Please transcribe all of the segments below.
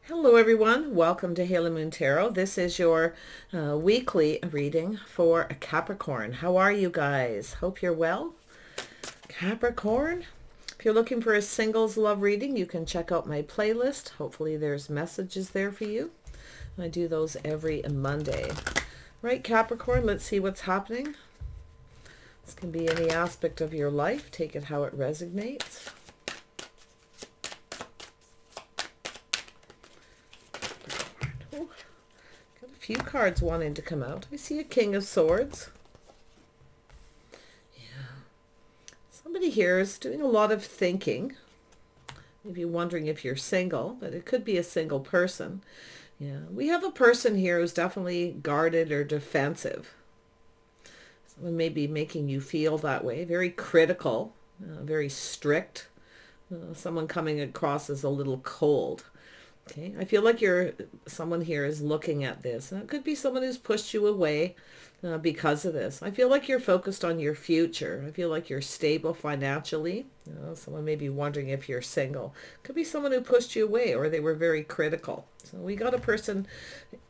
Hello everyone, welcome to Halo Moon Tarot. This is your weekly reading for a Capricorn. How are you guys? Hope you're well. Capricorn, if you're looking for a singles love reading, you can check out my playlist. Hopefully there's messages there for you. I do those every Monday. Right, Capricorn, let's see what's happening. This can be any aspect of your life. Take it how it resonates. Few cards wanting to come out. I see a King of Swords. Yeah. Somebody here is doing a lot of thinking. Maybe wondering if you're single, but it could be a single person. Yeah. We have a person here who's definitely guarded or defensive. Someone may be making you feel that way. Very critical, very strict. Someone coming across as a little cold. Okay, I feel like someone here is looking at this, and it could be someone who's pushed you away because of this. I feel like you're focused on your future. I feel like you're stable financially. Someone may be wondering if you're single. Could be someone who pushed you away, or they were very critical. So we got a person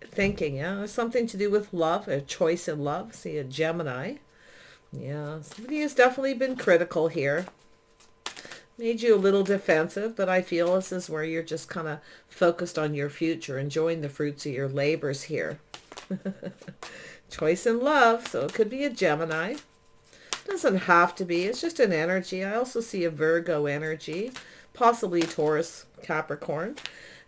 thinking, yeah, something to do with love, a choice in love. See a Gemini. Yeah, somebody has definitely been critical here. Made you a little defensive, but I feel this is where you're just kind of focused on your future, enjoying the fruits of your labors here. Choice in love, so it could be a Gemini. Doesn't have to be, it's just an energy. I also see a Virgo energy, possibly Taurus, Capricorn.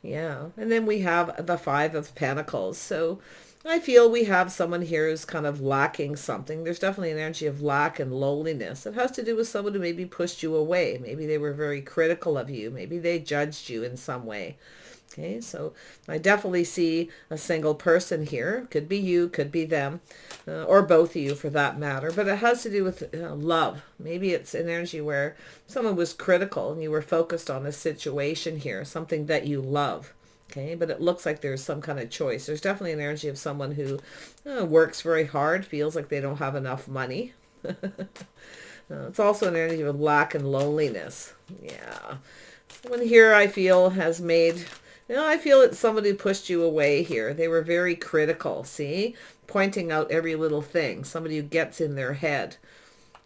Yeah, and then we have the Five of Pentacles. So I feel we have someone here who's kind of lacking something. There's definitely an energy of lack and loneliness. It has to do with someone who maybe pushed you away. Maybe they were very critical of you. Maybe they judged you in some way. Okay, so I definitely see a single person here. Could be you, could be them, or both of you for that matter. But it has to do with love. Maybe it's an energy where someone was critical and you were focused on a situation here, something that you love. Okay, but it looks like there's some kind of choice. There's definitely an energy of someone who works very hard, feels like they don't have enough money. It's also an energy of lack and loneliness. Yeah. Someone here I feel has made, I feel it's somebody who pushed you away here. They were very critical, see? Pointing out every little thing. Somebody who gets in their head.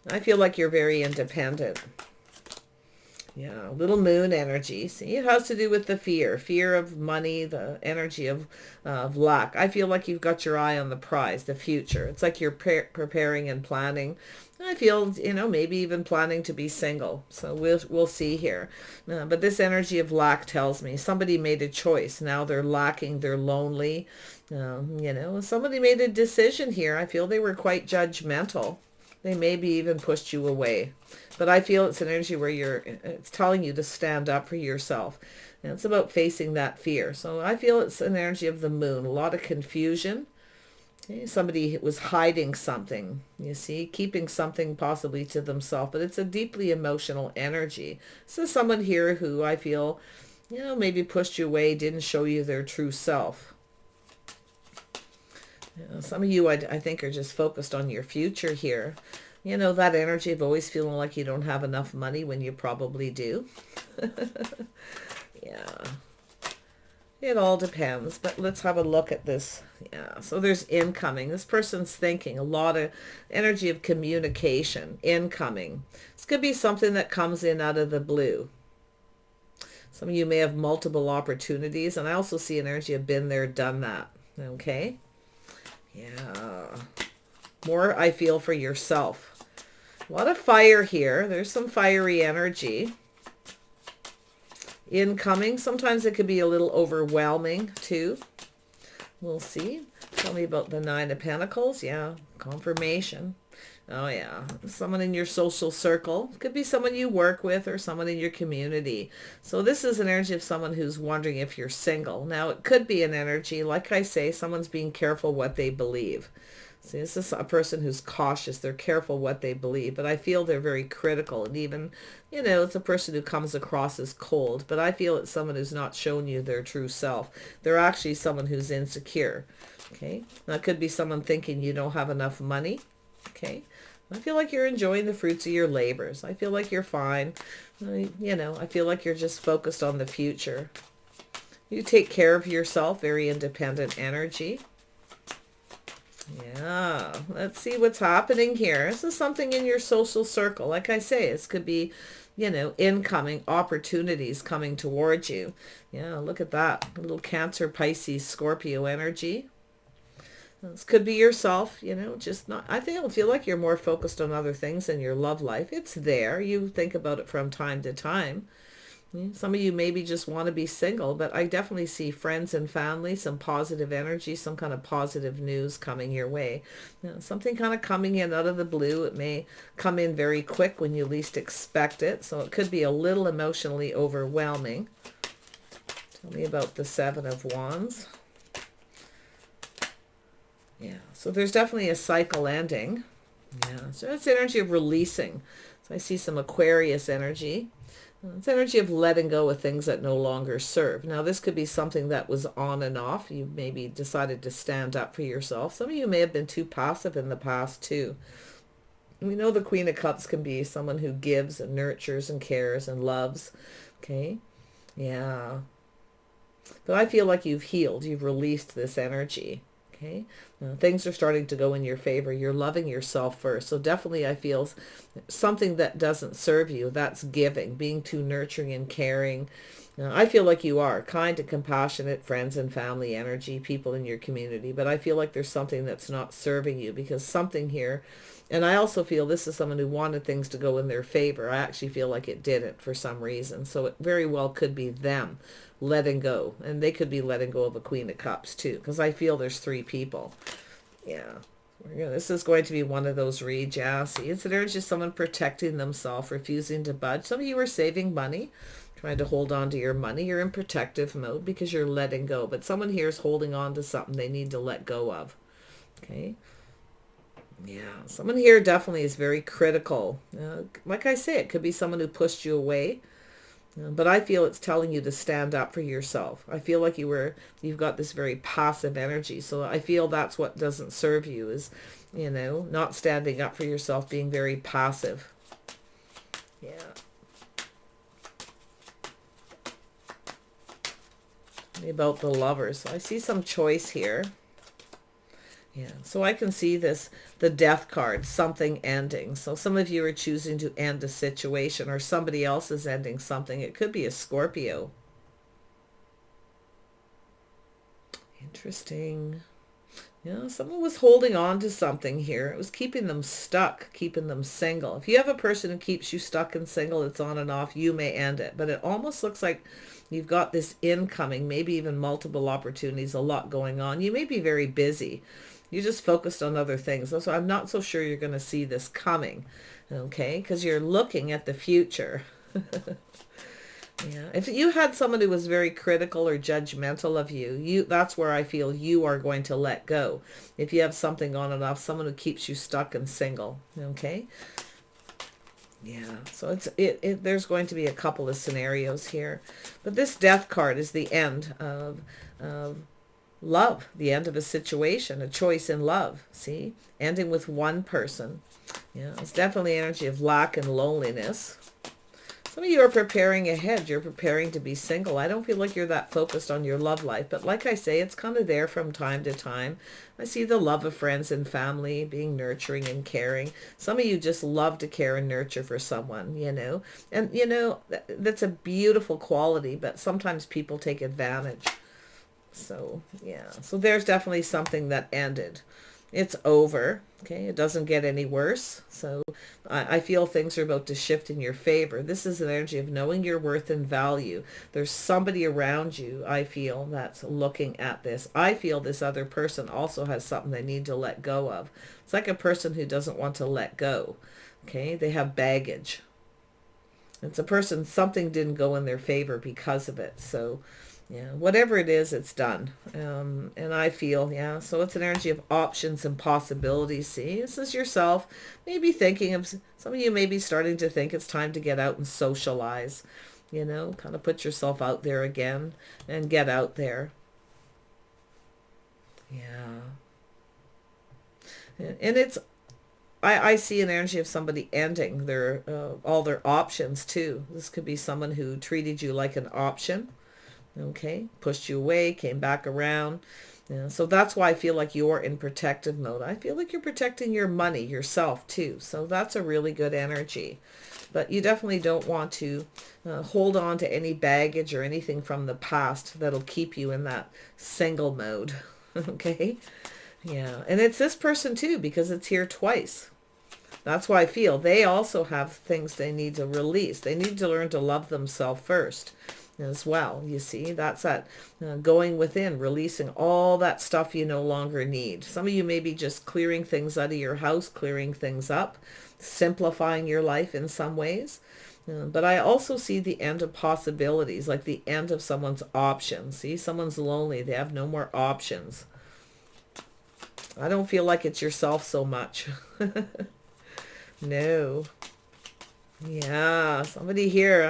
I feel like you're very independent. Yeah, little moon energy. See, it has to do with the fear of money, the energy of lack. I feel like you've got your eye on the prize, the future. It's like you're preparing and planning. I feel, maybe even planning to be single. So we'll see here. But this energy of lack tells me somebody made a choice. Now they're lacking, they're lonely. Somebody made a decision here. I feel they were quite judgmental. They maybe even pushed you away. But I feel it's an energy where it's telling you to stand up for yourself. And it's about facing that fear. So I feel it's an energy of the moon. A lot of confusion. Okay, somebody was hiding something, you see, keeping something possibly to themselves. But it's a deeply emotional energy. So someone here who I feel, maybe pushed you away, didn't show you their true self. Some of you, I think, are just focused on your future here. That energy of always feeling like you don't have enough money when you probably do. Yeah. It all depends, but let's have a look at this. Yeah, so there's incoming. This person's thinking, a lot of energy of communication, incoming. This could be something that comes in out of the blue. Some of you may have multiple opportunities, and I also see an energy of been there, done that. Okay? Yeah. More, I feel, for yourself. A lot of fire here. There's some fiery energy. Incoming. Sometimes it could be a little overwhelming, too. We'll see. Tell me about the Nine of Pentacles. Yeah. Confirmation. Oh, yeah. Someone in your social circle. Could be someone you work with or someone in your community. So this is an energy of someone who's wondering if you're single. Now, it could be an energy, like I say, someone's being careful what they believe. See, this is a person who's cautious. They're careful what they believe. But I feel they're very critical. And even, it's a person who comes across as cold. But I feel it's someone who's not shown you their true self. They're actually someone who's insecure. Okay? That could be someone thinking you don't have enough money. Okay? I feel like you're enjoying the fruits of your labors. I feel like you're fine. I feel like you're just focused on the future. You take care of yourself, very independent energy. Yeah, let's see what's happening here. This is something in your social circle. Like I say, this could be, you know, incoming opportunities coming towards you. Yeah, look at that. A little Cancer, Pisces, Scorpio energy. This could be yourself, you know, just not, I feel like you're more focused on other things in your love life. It's there. You think about it from time to time. Some of you maybe just want to be single, but I definitely see friends and family, some positive energy, some kind of positive news coming your way. You know, something kind of coming in out of the blue. It may come in very quick when you least expect it. So it could be a little emotionally overwhelming. Tell me about the Seven of Wands. Yeah, so there's definitely a cycle ending. Yeah, so that's energy of releasing. So I see some Aquarius energy. It's energy of letting go of things that no longer serve. Now, this could be something that was on and off. You maybe decided to stand up for yourself. Some of you may have been too passive in the past, too. We know the Queen of Cups can be someone who gives and nurtures and cares and loves. Okay? Yeah. But I feel like you've healed. You've released this energy. Okay, things are starting to go in your favor. You're loving yourself first. So definitely I feel something that doesn't serve you, that's giving, being too nurturing and caring. I feel like you are kind and compassionate, friends and family energy, people in your community. But I feel like there's something that's not serving you, because something here, and I also feel this is someone who wanted things to go in their favor. I actually feel like it didn't for some reason. So it very well could be them letting go. And they could be letting go of a Queen of Cups too, because I feel there's three people. Yeah. This is going to be one of those reads. Yeah, see, it's just someone protecting themselves, refusing to budge. Some of you are saving money, trying to hold on to your money. You're in protective mode because you're letting go. But someone here is holding on to something they need to let go of. Okay. Yeah, someone here definitely is very critical. Like I say, it could be someone who pushed you away. But I feel it's telling you to stand up for yourself. I feel like you've got this very passive energy. So I feel that's what doesn't serve you, is, you know, not standing up for yourself, being very passive. Yeah. About the Lovers. So I see some choice here. Yeah, so I can see this, the Death card, something ending. So some of you are choosing to end a situation, or somebody else is ending something. It could be a Scorpio. Interesting. Yeah, someone was holding on to something here. It was keeping them stuck, keeping them single. If you have a person who keeps you stuck and single, it's on and off, you may end it. But it almost looks like you've got this incoming, maybe even multiple opportunities, a lot going on. You may be very busy. You just focused on other things. So I'm not so sure you're going to see this coming, okay? Because you're looking at the future. Yeah. If you had someone who was very critical or judgmental of you, that's where I feel you are going to let go. If you have something on and off, someone who keeps you stuck and single, okay? Yeah, so there's going to be a couple of scenarios here. But this Death card is the end of love, the end of a situation, a choice in love. See, ending with one person. Yeah, it's definitely energy of lack and loneliness. Some of you are preparing ahead. You're preparing to be single. I don't feel like you're that focused on your love life. But like I say, it's kind of there from time to time. I see the love of friends and family, being nurturing and caring. Some of you just love to care and nurture for someone, you know. And, you know, that's a beautiful quality. But sometimes people take advantage. So, yeah. So there's definitely something that ended. It's over. Okay, it doesn't get any worse. So I feel things are about to shift in your favor. This is an energy of knowing your worth and value. There's somebody around you, I feel, that's looking at this. I feel this other person also has something they need to let go of. It's like a person who doesn't want to let go. Okay, they have baggage. It's a person, something didn't go in their favor because of it. So yeah, whatever it is, it's done. And I feel, yeah, so it's an energy of options and possibilities. See, this is yourself maybe thinking of, some of you may be starting to think it's time to get out and socialize, you know, kind of put yourself out there again and get out there. Yeah. And it's, I see an energy of somebody ending their all their options too. This could be someone who treated you like an option. Okay, pushed you away, came back around. Yeah, so that's why I feel like you're in protective mode. I feel like you're protecting your money, yourself too. So that's a really good energy. But you definitely don't want to hold on to any baggage or anything from the past that'll keep you in that single mode. Okay? Yeah. And it's this person too, because it's here twice. That's why I feel they also have things they need to release. They need to learn to love themselves first as well. You see, that's that going within, releasing all that stuff you no longer need. Some of you may be just clearing things out of your house, clearing things up, simplifying your life in some ways. But I also see the end of possibilities, like the end of someone's options. See, someone's lonely. They have no more options. I don't feel like it's yourself so much. No. Yeah, somebody here,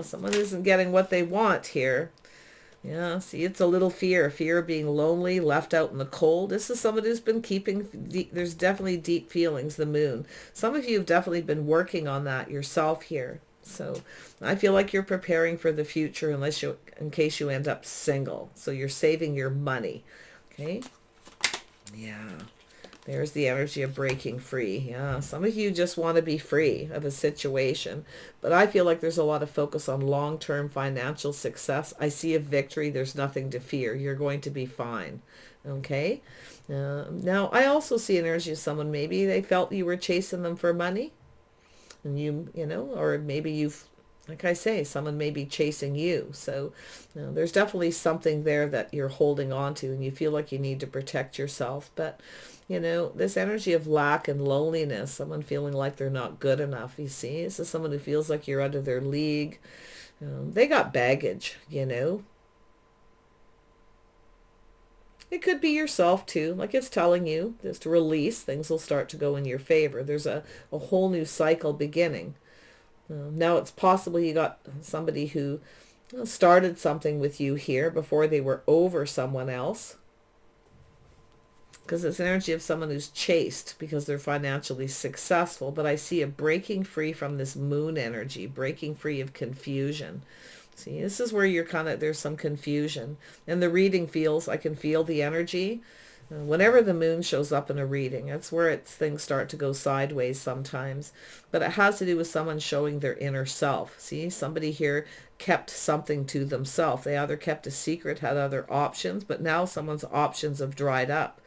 someone isn't getting what they want here. Yeah, see, it's a little fear of being lonely, left out in the cold. This is somebody who's been keeping, there's definitely deep feelings, the moon. Some of you have definitely been working on that yourself here. So I feel like you're preparing for the future in case you end up single. So you're saving your money. Okay. Yeah. There's the energy of breaking free. Yeah, some of you just want to be free of a situation. But I feel like there's a lot of focus on long-term financial success. I see a victory. There's nothing to fear. You're going to be fine. Okay? Now, I also see an energy of someone, maybe they felt you were chasing them for money. And you know, or maybe you've, like I say, someone may be chasing you. So there's definitely something there that you're holding on to and you feel like you need to protect yourself. But you know, this energy of lack and loneliness, someone feeling like they're not good enough, you see. This is someone who feels like you're out of their league. They got baggage, you know. It could be yourself too, like it's telling you, just to release, things will start to go in your favor. There's a whole new cycle beginning. Now it's possible you got somebody who started something with you here before they were over someone else. Because it's an energy of someone who's chased because they're financially successful. But I see a breaking free from this moon energy, breaking free of confusion. See, this is where you're kind of, there's some confusion. And the reading feels, I can feel the energy. Whenever the moon shows up in a reading, that's where things start to go sideways sometimes. But it has to do with someone showing their inner self. See, somebody here kept something to themselves. They either kept a secret, had other options, but now someone's options have dried up.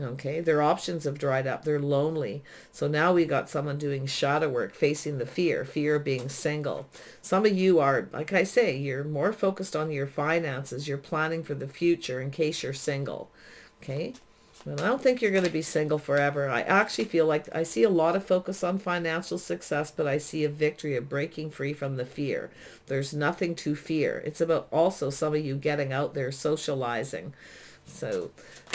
Okay, their options have dried up. They're lonely. So now we got someone doing shadow work, facing the fear of being single. Some of you are, like I say, you're more focused on your finances. You're planning for the future in case you're single. Okay, well, I don't think you're going to be single forever. I actually feel like I see a lot of focus on financial success, but I see a victory of breaking free from the fear. There's nothing to fear. It's about also some of you getting out there, socializing. So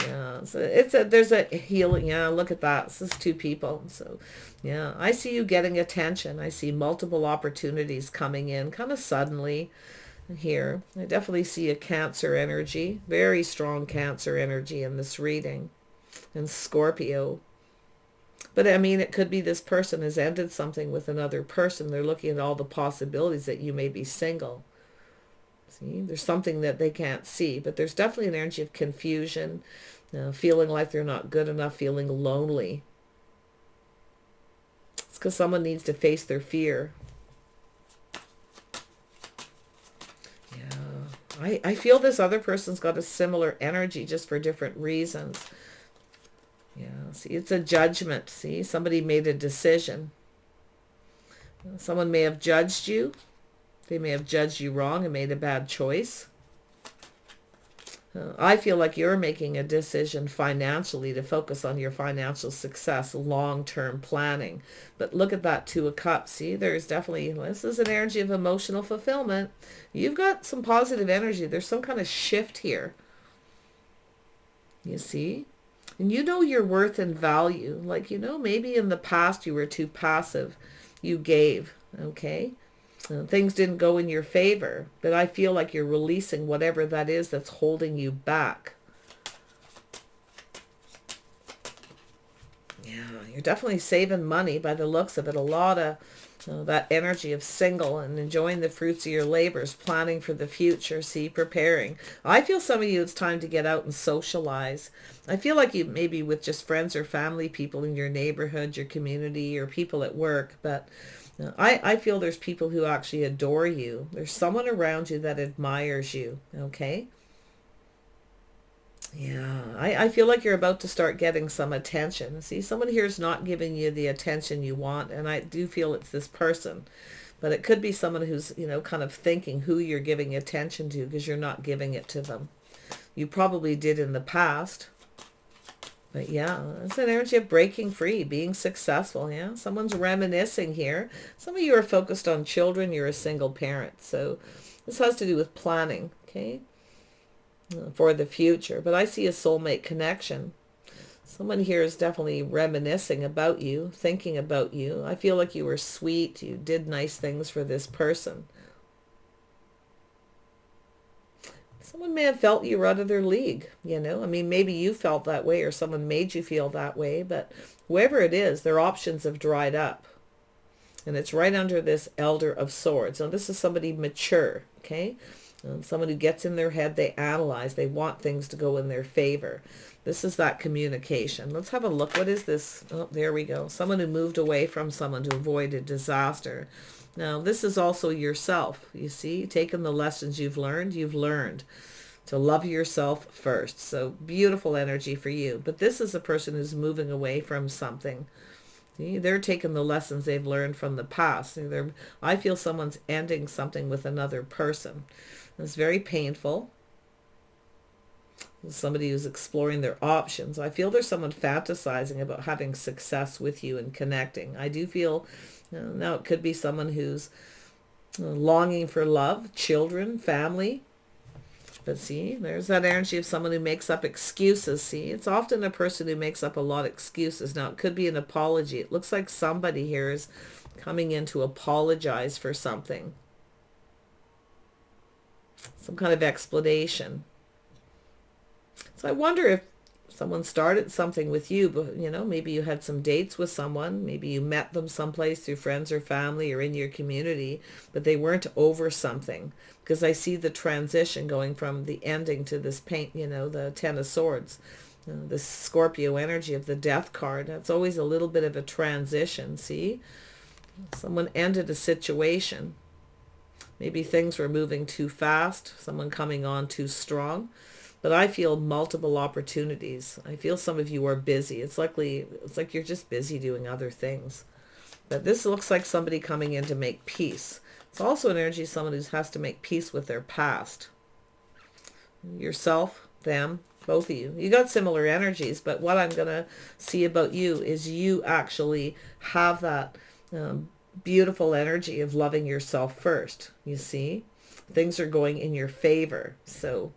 yeah, so there's a healing. Yeah, look at that. This is two people. So yeah, I see you getting attention. I see multiple opportunities coming in kind of suddenly here. I definitely see a Cancer energy, very strong Cancer energy in this reading, and Scorpio. But I mean, it could be this person has ended something with another person. They're looking at all the possibilities that you may be single. See, there's something that they can't see, but there's definitely an energy of confusion, feeling like they're not good enough, feeling lonely. It's because someone needs to face their fear. Yeah, I feel this other person's got a similar energy just for different reasons. Yeah, see, it's a judgment. See, somebody made a decision. Someone may have judged you. They may have judged you wrong and made a bad choice. I feel like you're making a decision financially to focus on your financial success, long-term planning. But look at that Two of Cups. See, there's definitely, this is an energy of emotional fulfillment. You've got some positive energy. There's some kind of shift here. You see? And you know your worth and value. Like, you know, maybe in the past you were too passive. You gave, okay? Things didn't go in your favor, but I feel like you're releasing whatever that is that's holding you back. Yeah, you're definitely saving money by the looks of it. A lot of that energy of single and enjoying the fruits of your labors, planning for the future, see, preparing. I feel some of you, it's time to get out and socialize. I feel like you maybe with just friends or family, people in your neighborhood, your community, or people at work, but I feel there's people who actually adore you. There's someone around you that admires you, okay? Yeah, I feel like you're about to start getting some attention. See, someone here is not giving you the attention you want, and I do feel it's this person. But it could be someone who's, kind of thinking who you're giving attention to because you're not giving it to them. You probably did in the past. But yeah, it's an energy of breaking free, being successful. Yeah, someone's reminiscing here. Some of you are focused on children. You're a single parent. So this has to do with planning, okay? For the future. But I see a soulmate connection. Someone here is definitely reminiscing about you, thinking about you. I feel like you were sweet. You did nice things for this person. Someone may have felt you were out of their league, I mean, maybe you felt that way or someone made you feel that way, but whoever it is, their options have dried up. And it's right under this Elder of Swords. Now, this is somebody mature, okay? Someone who gets in their head, they analyze, they want things to go in their favor. This is that communication. Let's have a look. What is this? Oh, there we go. Someone who moved away from someone to avoid a disaster. Now, this is also yourself. You see, taking the lessons you've learned to love yourself first. So beautiful energy for you. But this is a person who's moving away from something. See, they're taking the lessons they've learned from the past. I feel someone's ending something with another person. It's very painful. Somebody who's exploring their options. I feel there's someone fantasizing about having success with you and connecting. I do feel, now it could be someone who's longing for love, children, family. But see, there's that energy of someone who makes up excuses. See, it's often a person who makes up a lot of excuses. Now, it could be an apology. It looks like somebody here is coming in to apologize for something. Some kind of explanation. So I wonder if someone started something with you, but maybe you had some dates with someone, maybe you met them someplace through friends or family or in your community, but they weren't over something. Because I see the transition going from the ending to this the Ten of Swords, the Scorpio energy of the Death card. That's always a little bit of a transition, see? Someone ended a situation. Maybe things were moving too fast, someone coming on too strong. But I feel multiple opportunities. I feel some of you are busy. It's like you're just busy doing other things. But this looks like somebody coming in to make peace. It's also an energy of someone who has to make peace with their past. Yourself, them, both of you. You got similar energies, but what I'm going to see about you is you actually have that beautiful energy of loving yourself first. You see? Things are going in your favor. So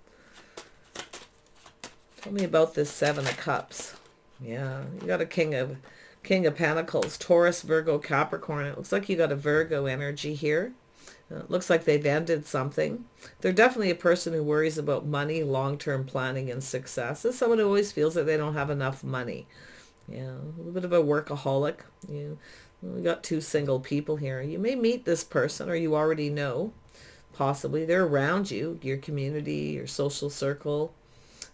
tell me about this Seven of Cups. Yeah, you got a King of Pentacles, Taurus, Virgo, Capricorn. It looks like you got a Virgo energy here. It looks like they've ended something. They're definitely a person who worries about money, long-term planning, and success. This is someone who always feels that they don't have enough money. Yeah, a little bit of a workaholic. We got two single people here. You may meet this person, or you already know. Possibly they're around you, your community, your social circle.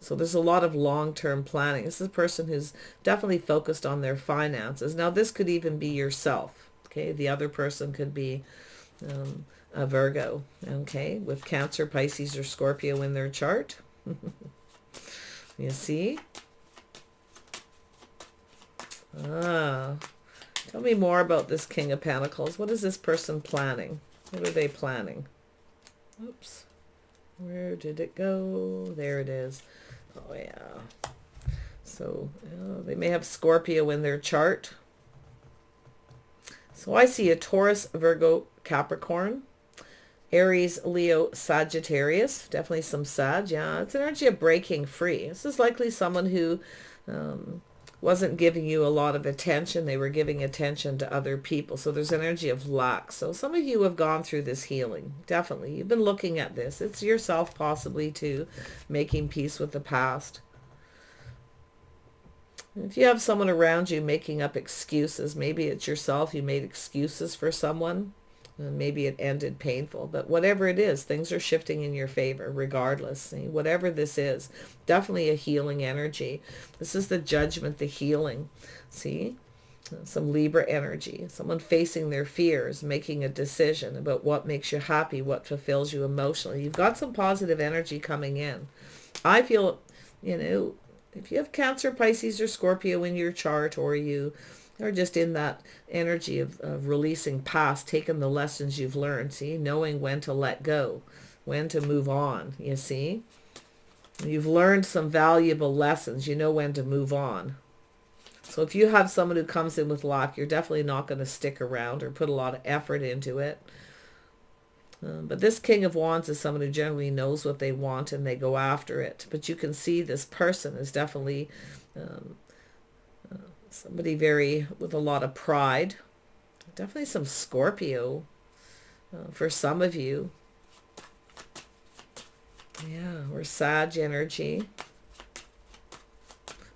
So there's a lot of long-term planning. This is a person who's definitely focused on their finances. Now, this could even be yourself. Okay, the other person could be a Virgo. Okay, with Cancer, Pisces, or Scorpio in their chart. You see? Tell me more about this King of Pentacles. What is this person planning? What are they planning? Oops. Where did it go? There it is. Oh, yeah. So they may have Scorpio in their chart. So I see a Taurus, Virgo, Capricorn, Aries, Leo, Sagittarius. Definitely some Sag. Yeah, it's an energy of breaking free. This is likely someone who wasn't giving you a lot of attention. They were giving attention to other people. So there's energy of lack. So some of you have gone through this healing. Definitely. You've been looking at this. It's yourself possibly too, making peace with the past. If you have someone around you making up excuses, maybe it's yourself, you made excuses for someone, maybe it ended painful, but whatever it is, things are shifting in your favor regardless. See, whatever this is, definitely a healing energy. This is the judgment, the healing. See, some Libra energy, someone facing their fears, making a decision about what makes you happy, what fulfills you emotionally. You've got some positive energy coming in. I feel, you know, if you have Cancer, Pisces, or Scorpio in your chart, or you are just in that energy of releasing past, taking the lessons you've learned, see, knowing when to let go, when to move on, you see. You've learned some valuable lessons, you know when to move on. So if you have someone who comes in with lack, you're definitely not going to stick around or put a lot of effort into it. But this King of Wands is someone who generally knows what they want and they go after it. But you can see this person is definitely somebody with a lot of pride. Definitely some Scorpio for some of you. Yeah, or Sag energy.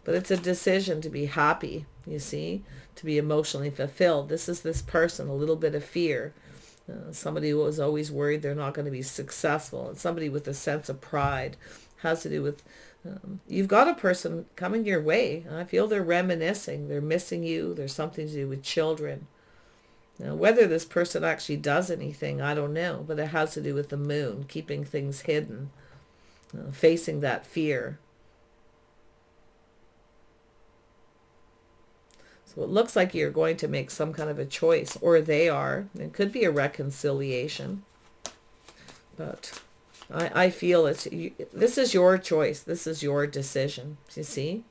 But it's a decision to be happy, you see, to be emotionally fulfilled. This is this person, a little bit of fear. Somebody who was always worried they're not going to be successful. And somebody with a sense of pride. Has to do with, you've got a person coming your way. I feel they're reminiscing. They're missing you. There's something to do with children. Now, whether this person actually does anything, I don't know. But it has to do with the moon, keeping things hidden, facing that fear. So it looks like you're going to make some kind of a choice, or they are. It could be a reconciliation. But I feel this is your choice. This is your decision. You see?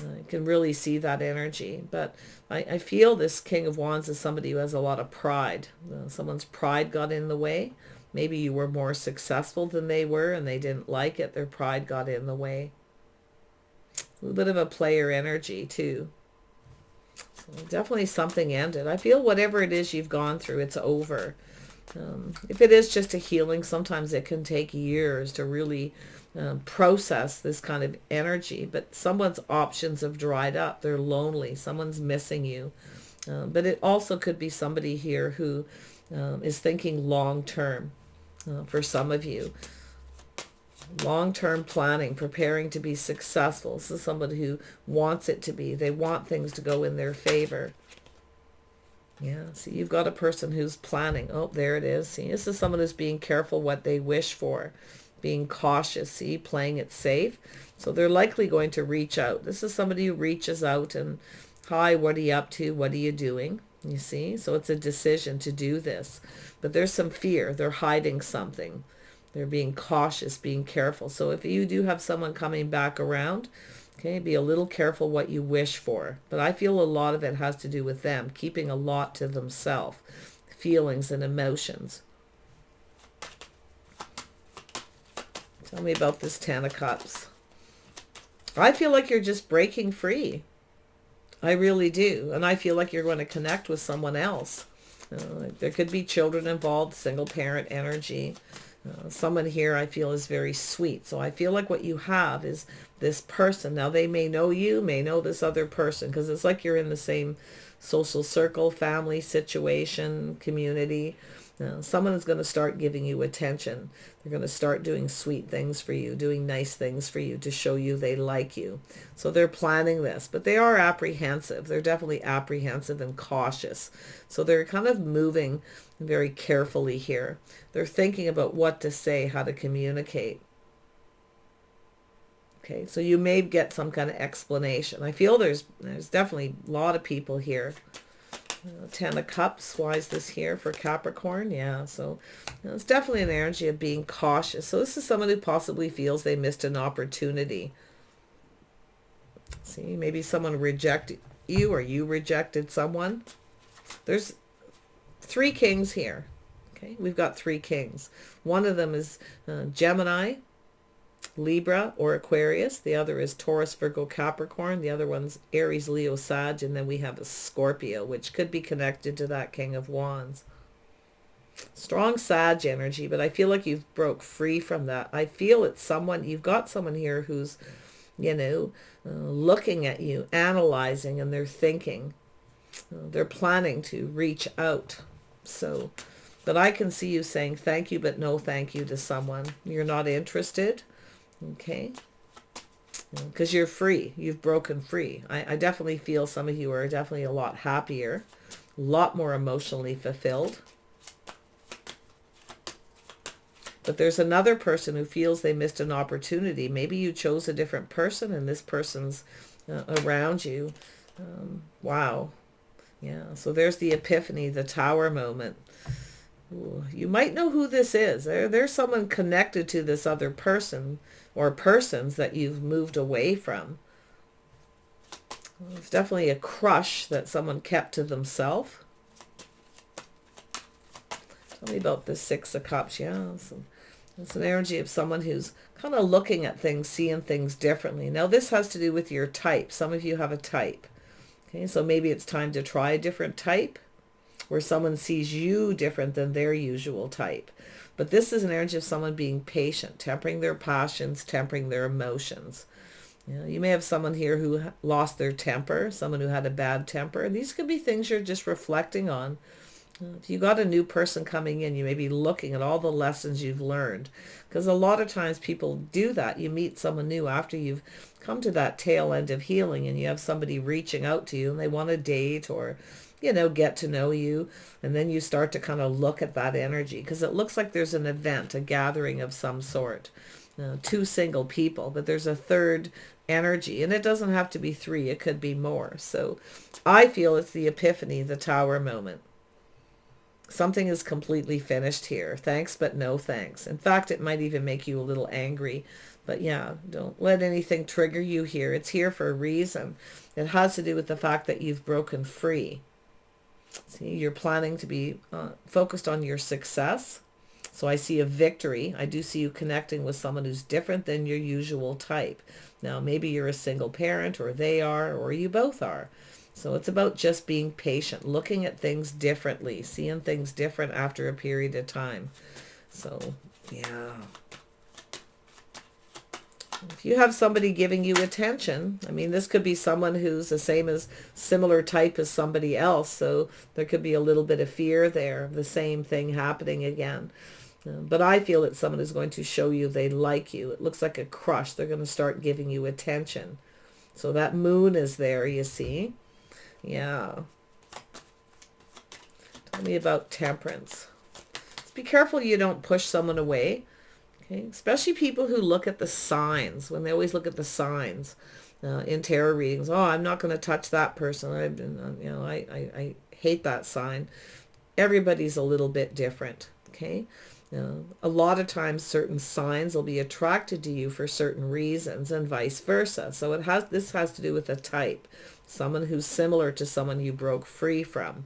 I can really see that energy. But I feel this King of Wands is somebody who has a lot of pride. Someone's pride got in the way. Maybe you were more successful than they were and they didn't like it. Their pride got in the way. A little bit of a player energy too. So definitely something ended. I feel whatever it is you've gone through, it's over. If it is just a healing, sometimes it can take years to really process this kind of energy. But someone's options have dried up. They're lonely. Someone's missing you. But it also could be somebody here who is thinking long term for some of you. Long-term planning, preparing to be successful. This is somebody who wants it to be. They want things to go in their favor. Yeah, see, you've got a person who's planning. Oh, there it is. See, this is someone who's being careful what they wish for, being cautious, see, playing it safe. So they're likely going to reach out. This is somebody who reaches out and, hi, what are you up to? What are you doing? You see, so it's a decision to do this. But there's some fear. They're hiding something. They're being cautious, being careful. So if you do have someone coming back around, okay, be a little careful what you wish for. But I feel a lot of it has to do with them, keeping a lot to themselves, feelings and emotions. Tell me about this Ten of Cups. I feel like you're just breaking free. I really do. And I feel like you're going to connect with someone else. There could be children involved, single parent energy. Someone here I feel is very sweet. So I feel like what you have is this person. Now they may know you, may know this other person, because it's like you're in the same social circle, family situation, community. Someone is going to start giving you attention. They're going to start doing sweet things for you, doing nice things for you to show you they like you. So they're planning this, but they are apprehensive. They're definitely apprehensive and cautious. So they're kind of moving very carefully here. They're thinking about what to say, how to communicate. Okay, so you may get some kind of explanation. I feel there's definitely a lot of people here. Ten of Cups, why is this here for Capricorn? Yeah, so it's definitely an energy of being cautious. So this is someone who possibly feels they missed an opportunity. See, maybe someone rejected you or you rejected someone. There's 3 kings here. Okay, we've got 3 kings. One of them is Gemini, Libra, or Aquarius. The other is Taurus, Virgo, Capricorn. The other one's Aries, Leo, Sag. And then we have a Scorpio, which could be connected to that King of Wands. Strong Sag energy, but I feel like you've broke free from that. I feel it's someone, you've got someone here who's you know, looking at you, analyzing, and they're thinking. They're planning to reach out. So, but I can see you saying thank you, but no thank you to someone. You're not interested. Okay. Because you're free. You've broken free. I definitely feel some of you are definitely a lot happier, a lot more emotionally fulfilled. But there's another person who feels they missed an opportunity. Maybe you chose a different person and this person's around you. Wow. Yeah, so there's the epiphany, the tower moment. Ooh, you might know who this is. There's someone connected to this other person or persons that you've moved away from. It's definitely a crush that someone kept to themselves. Tell me about the Six of Cups. Yeah, it's an energy of someone who's kind of looking at things, seeing things differently. Now, this has to do with your type. Some of you have a type. Okay, so maybe it's time to try a different type where someone sees you different than their usual type. But this is an energy of someone being patient, tempering their passions, tempering their emotions. You may have someone here who lost their temper, someone who had a bad temper. And these could be things you're just reflecting on. If you got a new person coming in, you may be looking at all the lessons you've learned. Because a lot of times people do that. You meet someone new after you've come to that tail end of healing and you have somebody reaching out to you and they want to date or, you know, get to know you. And then you start to kind of look at that energy because it looks like there's an event, a gathering of some sort. Two single people, but there's a third energy. And it doesn't have to be three. It could be more. So I feel it's the epiphany, the tower moment. Something is completely finished here. Thanks, but no thanks. In fact, it might even make you a little angry. But yeah, don't let anything trigger you here. It's here for a reason. It has to do with the fact that you've broken free. See, you're planning to be focused on your success. So I see a victory. I do see you connecting with someone who's different than your usual type. Now, maybe you're a single parent, or they are, or you both are. So it's about just being patient, looking at things differently, seeing things different after a period of time. So, yeah. If you have somebody giving you attention, I mean, this could be someone who's the same as similar type as somebody else. So there could be a little bit of fear there, the same thing happening again. But I feel it's someone who's going to show you they like you. It looks like a crush. They're going to start giving you attention. So that moon is there, you see. Yeah. Tell me about temperance. Just be careful you don't push someone away. Okay, especially people who look at the signs, when they always look at the signs in tarot readings. Oh, I'm not going to touch that person. I've been, you know, I hate that sign. Everybody's a little bit different. Okay, a lot of times certain signs will be attracted to you for certain reasons, and vice versa. So this has to do with a type, someone who's similar to someone you broke free from.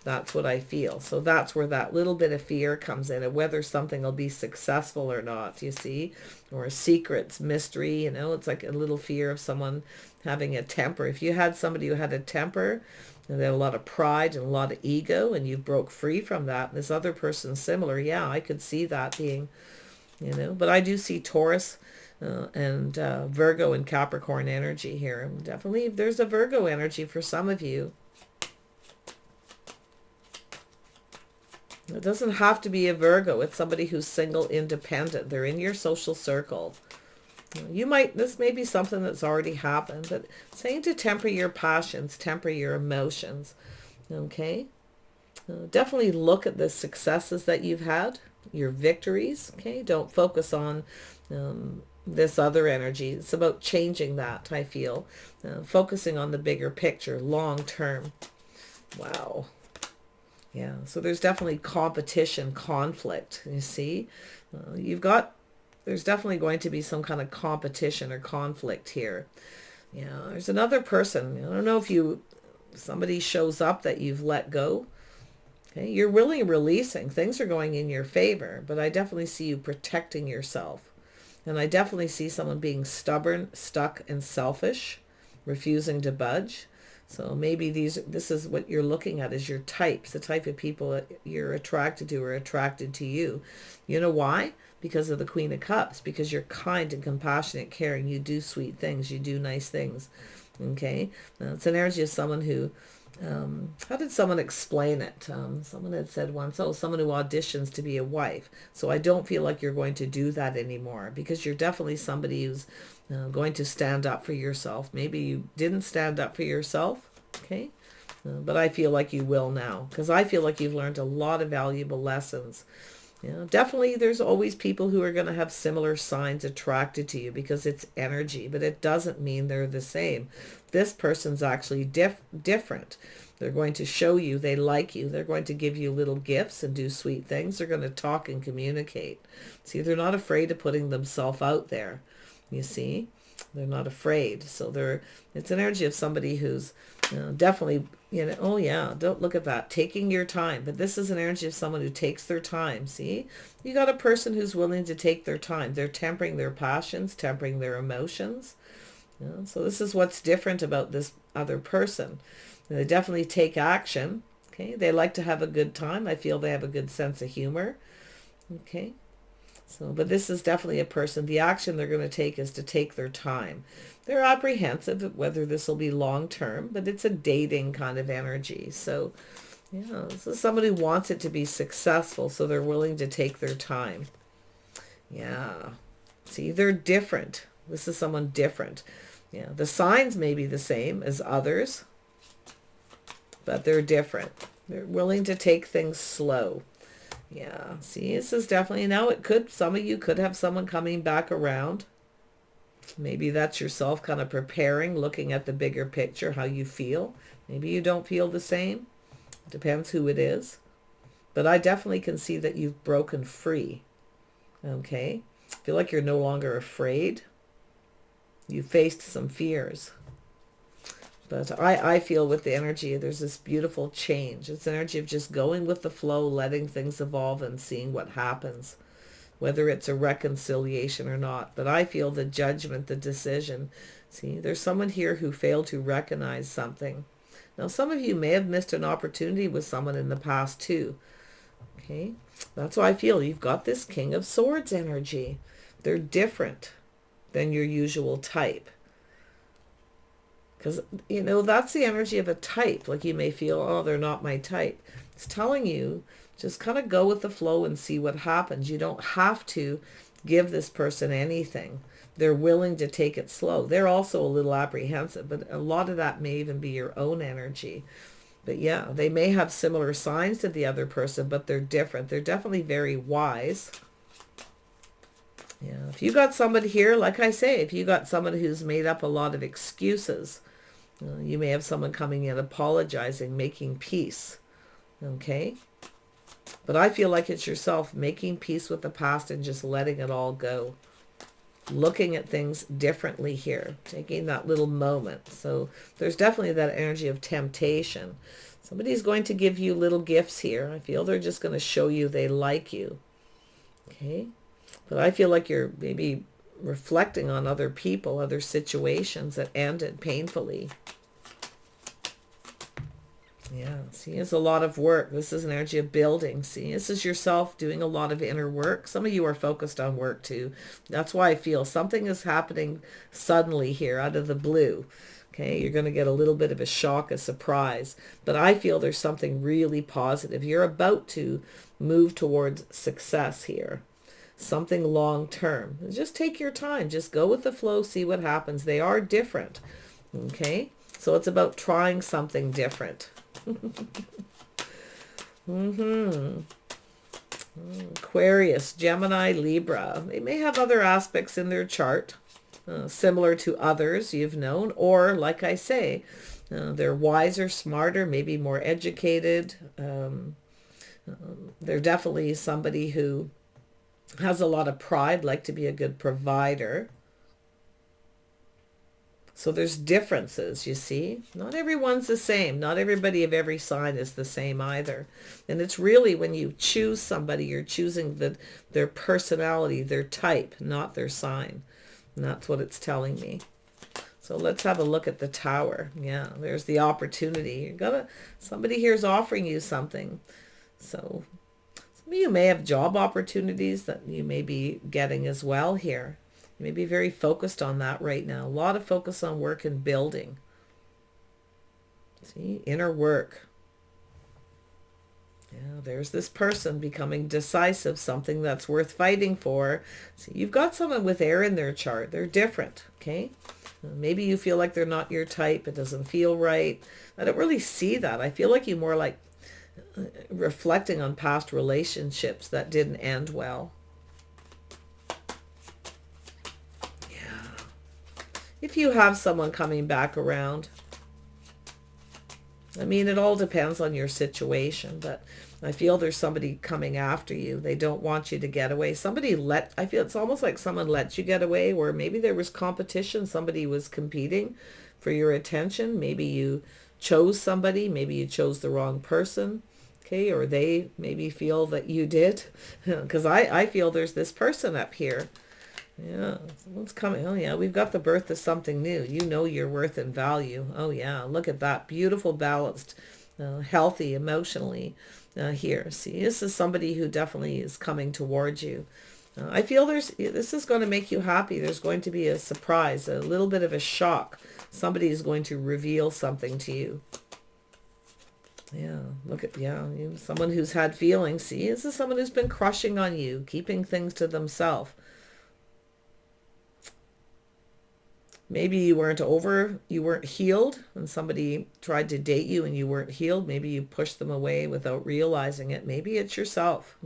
That's what I feel. So that's where that little bit of fear comes in, of whether something will be successful or not, you see, or secrets, mystery, you know, it's like a little fear of someone having a temper. If you had somebody who had a temper and they had a lot of pride and a lot of ego and you broke free from that, and this other person's similar, yeah, I could see that being, you know, but I do see Taurus and Virgo and Capricorn energy here. Definitely there's a Virgo energy for some of you. It doesn't have to be a Virgo. It's somebody who's single, independent. They're in your social circle. You might, this may be something that's already happened, but saying to temper your passions, temper your emotions. Okay? Definitely look at the successes that you've had, your victories. Okay? Don't focus on this other energy. It's about changing that, I feel. Focusing on the bigger picture, long term. Wow. Yeah, so there's definitely competition, conflict, you see. There's definitely going to be some kind of competition or conflict here. Yeah, there's another person. I don't know if somebody shows up that you've let go. Okay, you're really releasing. Things are going in your favor, but I definitely see you protecting yourself. And I definitely see someone being stubborn, stuck, and selfish, refusing to budge. So maybe this is what you're looking at, is your types, the type of people that you're attracted to or attracted to you. You know why? because of the Queen of Cups, because you're kind and compassionate, caring. You do sweet things. You do nice things. Okay? Now, it's an energy of someone who, how did someone explain it? Someone had said once, oh, someone who auditions to be a wife. So I don't feel like you're going to do that anymore, because you're definitely somebody who's going to stand up for yourself. Maybe you didn't stand up for yourself. Okay? But I feel like you will now, because I feel like you've learned a lot of valuable lessons. Definitely there's always people who are going to have similar signs attracted to you, because it's energy, but it doesn't mean they're the same. This person's actually different. They're going to show you they like you. They're going to give you little gifts and do sweet things. They're going to talk and communicate. See, they're not afraid of putting themselves out there. You see, they're not afraid. So it's an energy of somebody who's definitely, oh yeah, don't look at that, taking your time. But this is an energy of someone who takes their time. See, you got a person who's willing to take their time. They're tempering their passions, tempering their emotions. So this is what's different about this other person. They definitely take action. Okay, they like to have a good time. I feel they have a good sense of humor. Okay, so, but this is definitely a person, the action they're going to take is to take their time. They're apprehensive of whether this will be long term, but it's a dating kind of energy. So, yeah, this is somebody who wants it to be successful, so they're willing to take their time. Yeah, see, they're different. This is someone different. Yeah, the signs may be the same as others, but they're different. They're willing to take things slow. Yeah, see, this is definitely, now it could, some of you could have someone coming back around. Maybe that's yourself kind of preparing, looking at the bigger picture, how you feel. Maybe you don't feel the same. Depends who it is. But I definitely can see that you've broken free. Okay? I feel like you're no longer afraid. You faced some fears. But I feel with the energy, there's this beautiful change. It's an energy of just going with the flow, letting things evolve and seeing what happens, whether it's a reconciliation or not. But I feel the judgment, the decision. See, there's someone here who failed to recognize something. Now, some of you may have missed an opportunity with someone in the past too. Okay, that's why I feel you've got this King of Swords energy. They're different than your usual type. Because, that's the energy of a type. Like you may feel, oh, they're not my type. It's telling you, just kind of go with the flow and see what happens. You don't have to give this person anything. They're willing to take it slow. They're also a little apprehensive, but a lot of that may even be your own energy. But yeah, they may have similar signs to the other person, but they're different. They're definitely very wise. Yeah, if you got somebody here, like I say, if you got someone who's made up a lot of excuses, you may have someone coming in apologizing, making peace. Okay? But I feel like it's yourself making peace with the past and just letting it all go. Looking at things differently here. Taking that little moment. So there's definitely that energy of temptation. Somebody's going to give you little gifts here. I feel they're just going to show you they like you. Okay? But I feel like you're maybe reflecting on other people, other situations that ended painfully. Yeah, see, it's a lot of work. This is an energy of building. See, this is yourself doing a lot of inner work. Some of you are focused on work too. That's why I feel something is happening suddenly here out of the blue. Okay, you're going to get a little bit of a shock, a surprise. But I feel there's something really positive. You're about to move towards success here. Something long term. Just take your time. Just go with the flow. See what happens. They are different. Okay, so it's about trying something different. Aquarius, Gemini, Libra. They may have other aspects in their chart similar to others you've known, or like I say, they're wiser, smarter, maybe more educated. They're definitely somebody who has a lot of pride, like to be a good provider. So there's differences, you see. Not everyone's the same. Not everybody of every sign is the same either. And it's really when you choose somebody, you're choosing their personality, their type, not their sign. And that's what it's telling me. So let's have a look at the Tower. Yeah, there's the opportunity. Somebody here is offering you something. So You may have job opportunities that you may be getting as well here. You may be very focused on that right now. A lot of focus on work and building. See, inner work. Yeah, there's this person becoming decisive, something that's worth fighting for. See, you've got someone with air in their chart. They're different, okay? Maybe you feel like they're not your type. It doesn't feel right. I don't really see that. I feel like you more like reflecting on past relationships that didn't end well. Yeah. If you have someone coming back around, I mean, it all depends on your situation, but I feel there's somebody coming after you. They don't want you to get away. I feel it's almost like someone lets you get away, where maybe there was competition. Somebody was competing for your attention. Maybe you chose somebody. Maybe you chose the wrong person. Okay, or they maybe feel that you did. Because I feel there's this person up here. Yeah, what's coming? Oh yeah, we've got the birth of something new. You know your worth and value. Oh yeah, look at that. Beautiful, balanced, healthy emotionally here. See, this is somebody who definitely is coming towards you. I feel this is going to make you happy. There's going to be a surprise, a little bit of a shock. Somebody is going to reveal something to you. Yeah, look at, someone who's had feelings. See, this is someone who's been crushing on you, keeping things to themselves. Maybe you weren't healed, and somebody tried to date you and you weren't healed. Maybe you pushed them away without realizing it. Maybe it's yourself,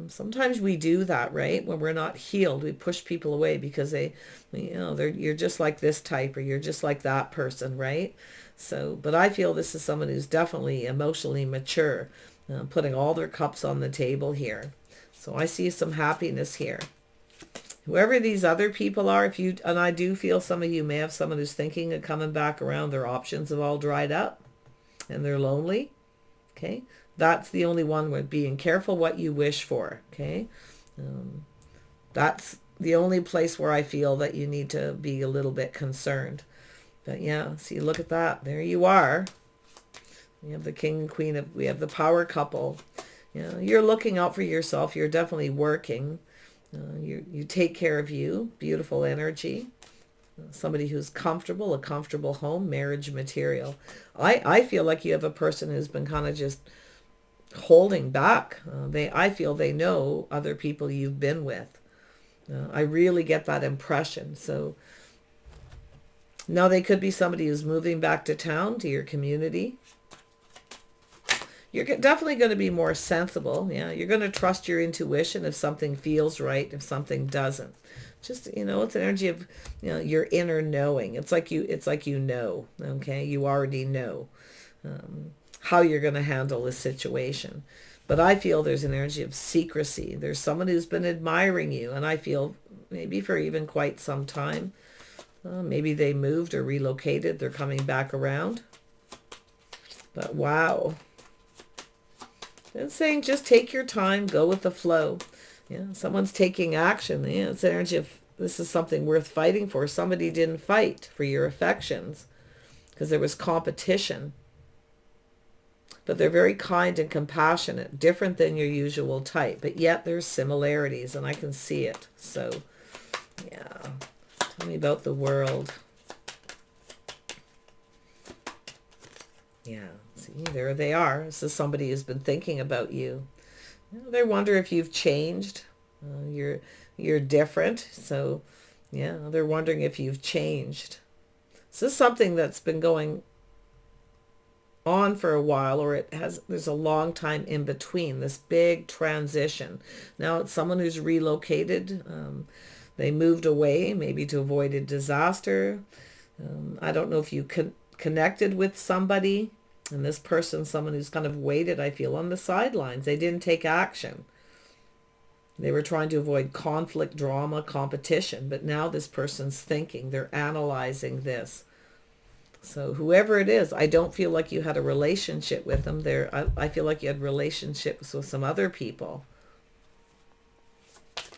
Sometimes we do that, right? When we're not healed, we push people away because you're just like this type, or you're just like that person, right? So, but I feel this is someone who's definitely emotionally mature, putting all their cups on the table here. So I see some happiness here. Whoever these other people are, and I do feel some of you may have someone who's thinking of coming back around, their options have all dried up and they're lonely. Okay. That's the only one with being careful what you wish for. Okay. That's the only place where I feel that you need to be a little bit concerned. But yeah, see, look at that. There you are. We have the king and queen we have the power couple. You're looking out for yourself. You're definitely working. You take care of you. Beautiful energy. Somebody who's comfortable, a comfortable home, marriage material. I feel like you have a person who's been kind of just holding back. I feel they know other people you've been with. I really get that impression. So now they could be somebody who's moving back to town, to your community. You're definitely going to be more sensible. Yeah, you're going to trust your intuition if something feels right, if something doesn't. Just, it's an energy of, your inner knowing. It's like you know, okay? You already know how you're going to handle this situation. But I feel there's an energy of secrecy. There's someone who's been admiring you, and I feel maybe for even quite some time. Maybe they moved or relocated. They're coming back around. But wow. It's saying just take your time, go with the flow. Someone's taking action. It's an energy of this is something worth fighting for. Somebody didn't fight for your affections because there was competition. But they're very kind and compassionate, different than your usual type. But yet there's similarities, and I can see it. So, yeah. Tell me about the world. Yeah. See, there they are. This is somebody who's been thinking about you. They wonder if you've changed. You're different. So, yeah, they're wondering if you've changed. This is something that's been going on for a while, or there's a long time in between, this big transition. Now it's someone who's relocated. They moved away, maybe to avoid a disaster. I don't know if you connected with somebody. And this person, someone who's kind of waited, I feel, on the sidelines. They didn't take action. They were trying to avoid conflict, drama, competition. But now this person's thinking. They're analyzing this. So whoever it is, I don't feel like you had a relationship with them. I feel like you had relationships with some other people.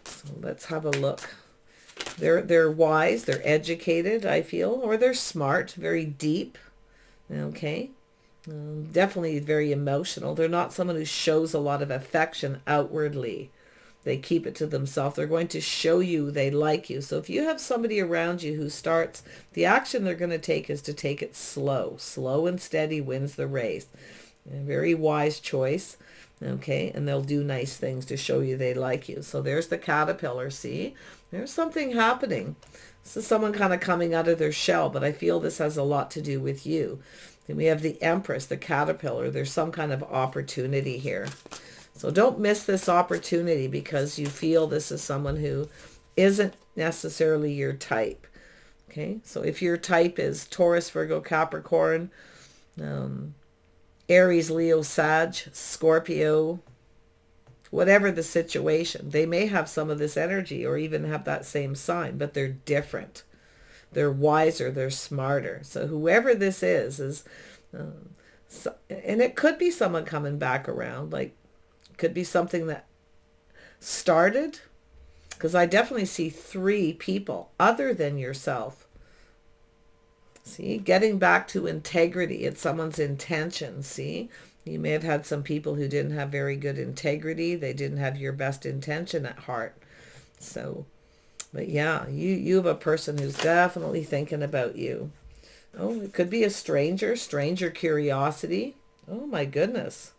So let's have a look. They're wise. They're educated, I feel. Or they're smart, very deep. Okay. Definitely very emotional. They're not someone who shows a lot of affection outwardly. They keep it to themselves. They're going to show you they like you. So if you have somebody around you who starts, the action they're going to take is to take it slow. Slow and steady wins the race. A very wise choice. Okay, and they'll do nice things to show you they like you. So there's the caterpillar, see? There's something happening. This is someone kind of coming out of their shell, but I feel this has a lot to do with you. Then we have the Empress, the caterpillar. There's some kind of opportunity here. So don't miss this opportunity because you feel this is someone who isn't necessarily your type. Okay, so if your type is Taurus, Virgo, Capricorn, Aries, Leo, Sag, Scorpio, whatever the situation, they may have some of this energy or even have that same sign, but they're different. They're wiser, they're smarter. So whoever this is and it could be someone coming back around, like could be something that started, because I definitely see 3 people other than yourself. See, getting back to integrity. It's someone's intention. See, you may have had some people who didn't have very good integrity. They didn't have your best intention at heart. So, but yeah, you have a person who's definitely thinking about you. Oh, it could be a stranger curiosity. Oh my goodness.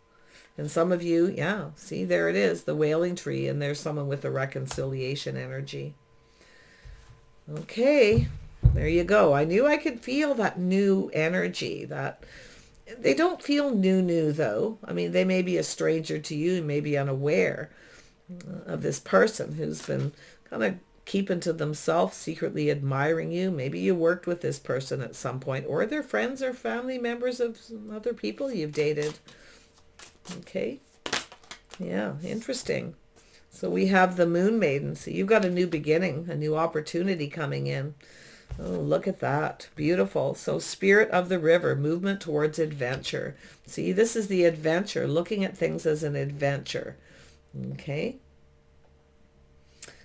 And some of you, yeah, see, there it is, the wailing tree, and there's someone with a reconciliation energy. Okay. There you go. I knew I could feel that new energy. That they don't feel new though. I mean, they may be a stranger to you and may be unaware of this person who's been kind of keeping to themselves, secretly admiring you. Maybe you worked with this person at some point, or they're friends or family members of other people you've dated. Okay. Yeah, interesting. So we have the Moon Maiden. So you've got a new beginning, a new opportunity coming in. Oh, look at that. Beautiful. So Spirit of the River, movement towards adventure. See, this is the adventure, looking at things as an adventure. Okay.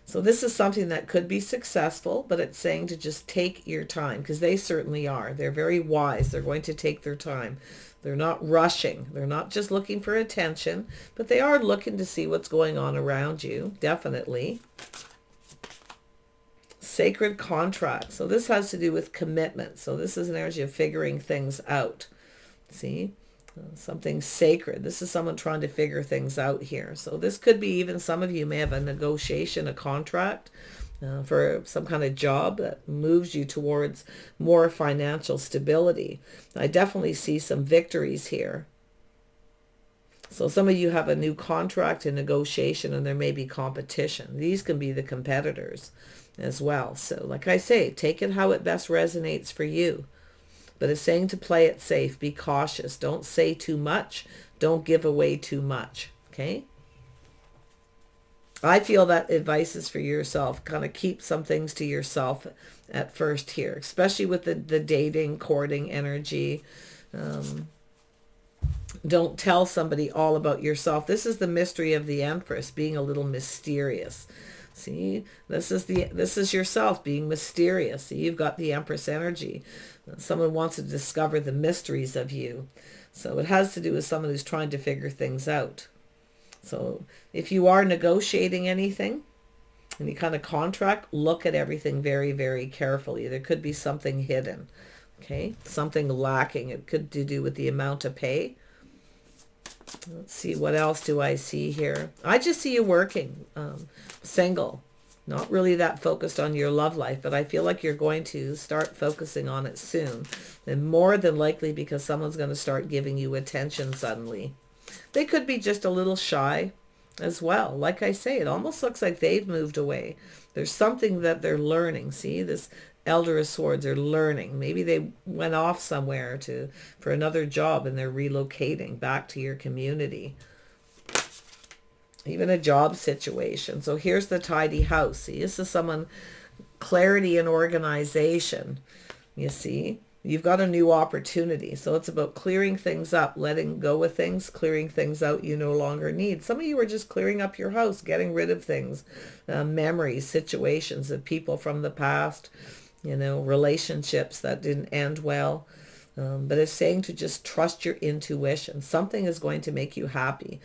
So this is something that could be successful, but it's saying to just take your time, because they certainly are. They're very wise. They're going to take their time. They're not rushing. They're not just looking for attention, but they are looking to see what's going on around you. Definitely. Sacred contract. So this has to do with commitment. So this is an energy of figuring things out. See? Something sacred. This is someone trying to figure things out here. So this could be even some of you may have a negotiation, a contract for some kind of job that moves you towards more financial stability. I definitely see some victories here. So some of you have a new contract and negotiation, and there may be competition. These can be the competitors as well. So like I say, take it how it best resonates for you. But it's saying to play it safe, be cautious. Don't say too much. Don't give away too much. Okay? I feel that advice is for yourself. Kind of keep some things to yourself at first here, especially with the dating, courting energy. Don't tell somebody all about yourself. This is the mystery of the Empress, being a little mysterious. See, this is yourself being mysterious. See, you've got the Empress energy. Someone wants to discover the mysteries of you. So it has to do with someone who's trying to figure things out. So if you are negotiating anything, any kind of contract, look at everything very, very carefully. There could be something hidden. Okay, something lacking. It could do with the amount of pay. Let's see, what else do I see here? I just see you working, single, not really that focused on your love life, but I feel like you're going to start focusing on it soon. And more than likely because someone's going to start giving you attention suddenly. They could be just a little shy as well. Like I say, it almost looks like they've moved away. There's something that they're learning. See, this Elder of Swords are learning. Maybe they went off somewhere for another job and they're relocating back to your community. Even a job situation. So here's the tidy house. See, this is someone, clarity and organization. You see, you've got a new opportunity. So it's about clearing things up, letting go of things, clearing things out you no longer need. Some of you are just clearing up your house, getting rid of things, memories, situations of people from the past, you know, relationships that didn't end well. But it's saying to just trust your intuition. Something is going to make you happy.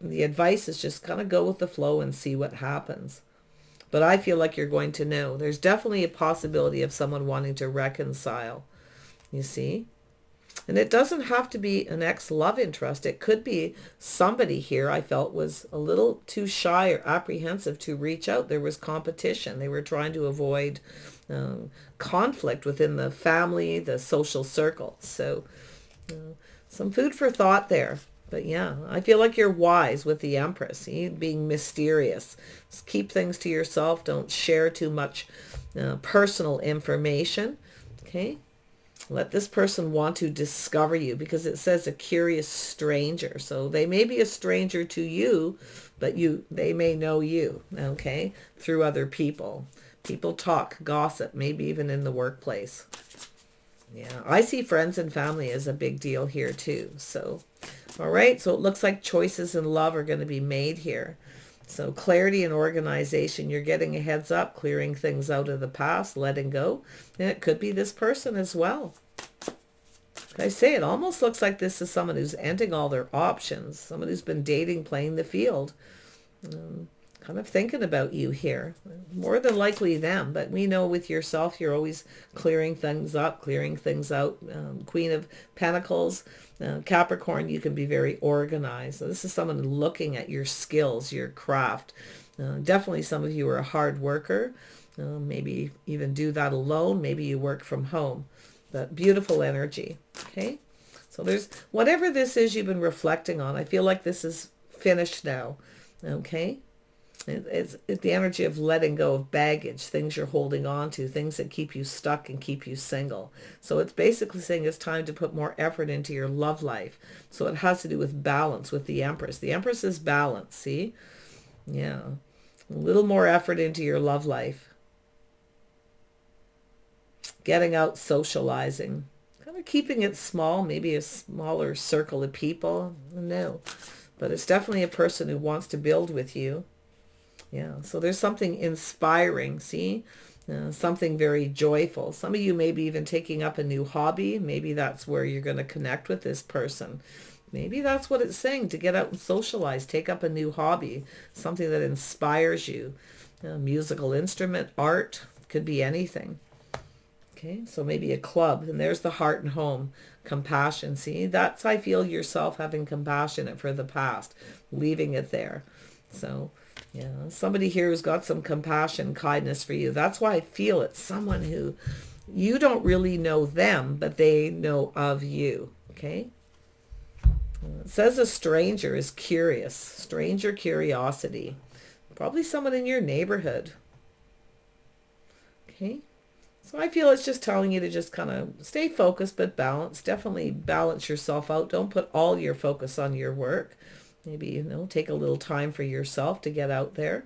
The advice is just kind of go with the flow and see what happens. But I feel like you're going to know. There's definitely a possibility of someone wanting to reconcile, you see? And it doesn't have to be an ex-love interest. It could be somebody here I felt was a little too shy or apprehensive to reach out. There was competition. They were trying to avoid conflict within the family, the social circle. So some food for thought there. But yeah, I feel like you're wise with the Empress, see? Being mysterious. Just keep things to yourself. Don't share too much personal information. Okay? Let this person want to discover you, because it says a curious stranger. So they may be a stranger to you, but they may know you, okay, through other people. People talk, gossip, maybe even in the workplace. Yeah, I see friends and family as a big deal here too. So, all right, so it looks like choices in love are going to be made here. So clarity and organization, you're getting a heads up, clearing things out of the past, letting go. And it could be this person as well. Like I say, it almost looks like this is someone who's ending all their options. Someone who's been dating, playing the field. Kind of thinking about you here. More than likely them, but we know with yourself, you're always clearing things up, clearing things out. Queen of Pentacles, Capricorn, you can be very organized. So this is someone looking at your skills, your craft. Definitely some of you are a hard worker. Maybe even do that alone. Maybe you work from home. But beautiful energy. Okay. So there's whatever this is you've been reflecting on. I feel like this is finished now. Okay. It's the energy of letting go of baggage, things you're holding on to, things that keep you stuck and keep you single. So it's basically saying it's time to put more effort into your love life. So it has to do with balance with the Empress. The Empress is balance, see? Yeah. A little more effort into your love life. Getting out, socializing. Kind of keeping it small, maybe a smaller circle of people. No. But it's definitely a person who wants to build with you. Yeah, so there's something inspiring, see? Something very joyful. Some of you may be even taking up a new hobby. Maybe that's where you're going to connect with this person. Maybe that's what it's saying, to get out and socialize, take up a new hobby, something that inspires you. A musical instrument, art, could be anything. Okay, so maybe a club, and there's the heart and home, compassion. See, that's, I feel yourself having compassion for the past, leaving it there. So yeah, somebody here who's got some compassion, kindness for you. That's why I feel it's someone who you don't really know them, but they know of you. Okay. It says a stranger is curious. Stranger curiosity. Probably someone in your neighborhood. Okay. So I feel it's just telling you to just kind of stay focused, but balance. Definitely balance yourself out. Don't put all your focus on your work. Maybe, take a little time for yourself to get out there.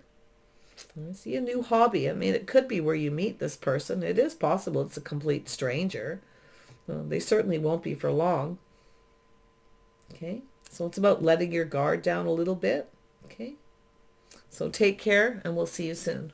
I see a new hobby. I mean, it could be where you meet this person. It is possible it's a complete stranger. They certainly won't be for long. Okay, so it's about letting your guard down a little bit. Okay, so take care, and we'll see you soon.